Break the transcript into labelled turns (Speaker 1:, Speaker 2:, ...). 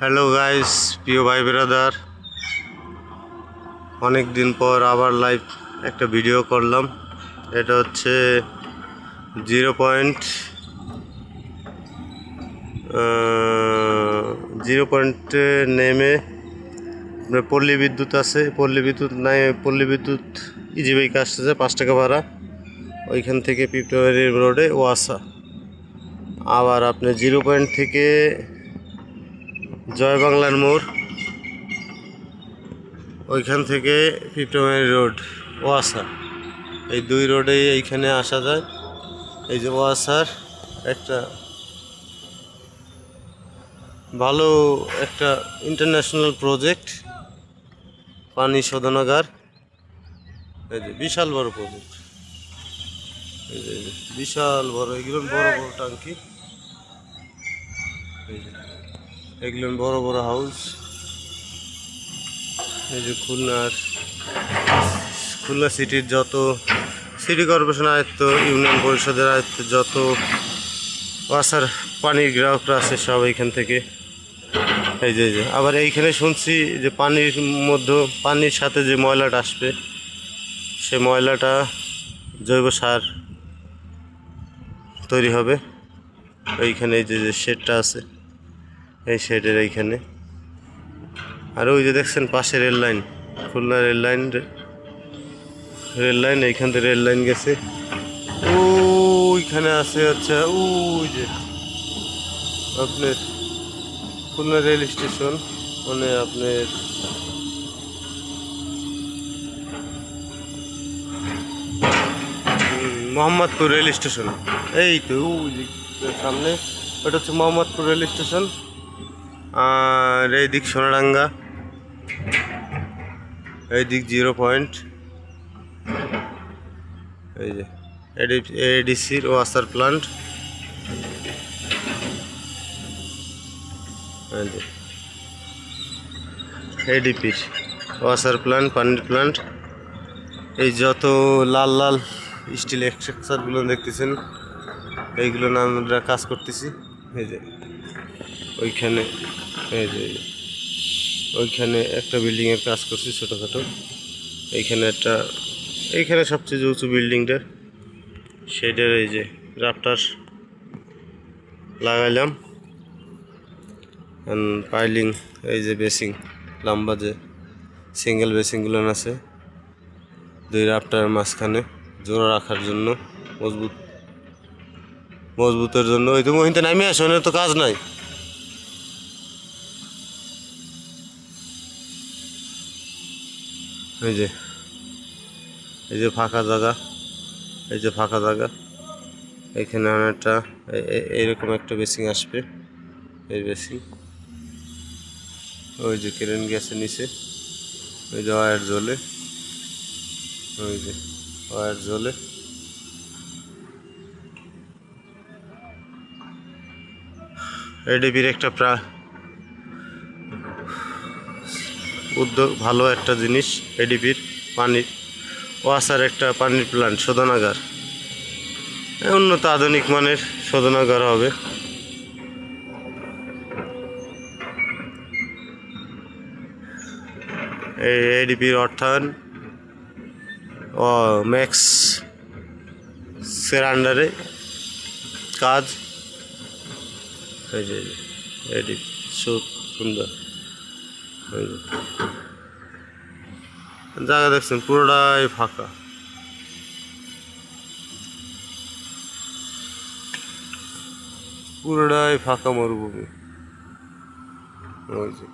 Speaker 1: Hello guys, প্রিয় ভাই brother, অনেক দিন পর আবার লাইভ একটা ভিডিও করলাম। এটা হচ্ছে 0 পয়েন্টে নেমে পল্লী বিদ্যুৎ আছে, পল্লী বিদ্যুৎ নাই, পল্লী বিদ্যুৎ ইজি বাইক আসতেছে 5 টাকা ভাড়া। ওইখান থেকে পিপটাবাড়ি রোডে ওয়াসা। আবার আপনি 0 পয়েন্ট থেকে জয় বাংলার মোড়, ওইখান থেকে পিপটাবাড়ি রোড ওয়াসা, এই দুই রোডেই এইখানে আসা যায়। এই যে ওয়াসার একটা ভালো একটা ইন্টারন্যাশনাল প্রজেক্ট, পানি শোধনাগার। এই যে বিশাল বড় প্রজেক্ট, এই যে বিশাল বড়, এগুলো বড় বড় টাঙ্কি, এই যে এগুলো বড় বড় হাউস। এই যে খুলনা সিটির যত সিটি কর্পোরেশন আয়ত্ত, ইউনিয়ন পরিষদের আয়ত্ত যত ওয়াসার পানির গ্রাহকরা আছে সব এইখান থেকে। এই যে আবার এইখানে শুনছি যে পানির সাথে যে ময়লাটা আসবে, সে ময়লাটা জৈব সার তৈরি হবে। এইখানে এই যে শেডটা আছে, এই শেডের এইখানে। আর ওই যে দেখছেন পাশে rail line, Khulna rail line, এইখান থেকে রেল লাইন গেছে ওইখানে আছে। আচ্ছা, ওই যে আপনার খুলনা রেল স্টেশন, মানে আপনার মোহাম্মদপুর রেল স্টেশন। এই তো ওই যে সামনে, ওটা হচ্ছে মোহাম্মদপুর রেল স্টেশন। আর এই দিক সোনাডাঙ্গা, এই দিক 0 পয়েন্ট। এই যে এডিসির ওয়াসার প্লান্ট, এডিপির ওয়াসার প্লান্ট, পানির প্লান্ট। এই যত লাল লাল স্টিল স্ট্রাকচারগুলো দেখতেছেন, এইগুলো না আমরা কাজ করতেছি। এই যে ওইখানে, এই যে ওইখানে একটা বিল্ডিংয়ের কাজ করছি ছোটোখাটো। এইখানে সবচেয়ে উঁচু বিল্ডিংটা, সেটার এই যে রাফটার লাগাইলাম, পাইলিং। এই যে বেসিং, লম্বা যে সিঙ্গেল বেসিংগুলো আছে, দুই রাফটারের মাঝখানে জোড়া রাখার জন্য, মজবুতের জন্য। ওই তো মহিনতে নামিয়ে আসো, তো কাজ নাই। এই যে ফাঁকা জায়গা, এখানে অনেকটা এইরকম একটা বেসিং আসবে। এই বেসিং, ওই যে কেরেন গ্যাসের নিচে, ওই যে ওয়্যার জ্বলে, ওই যে ওয়্যার জ্বলে। এডিপির একটা উদ্যোগ, ভালো একটা জিনিস। এডিপির পানির ওয়াসার একটা পানির প্লান্ট, শোধনাগার, উন্নত আধুনিক মানের শোধনাগার হবে। এই এডিপির অর্থায়ন ও ম্যাক্স আন্ডারে কাজ। এই যে এডিপি সুন্দর, ওই যে জায়গা দেখছেন পুরোটাই ফাঁকা, মরুভূমি। ওই যে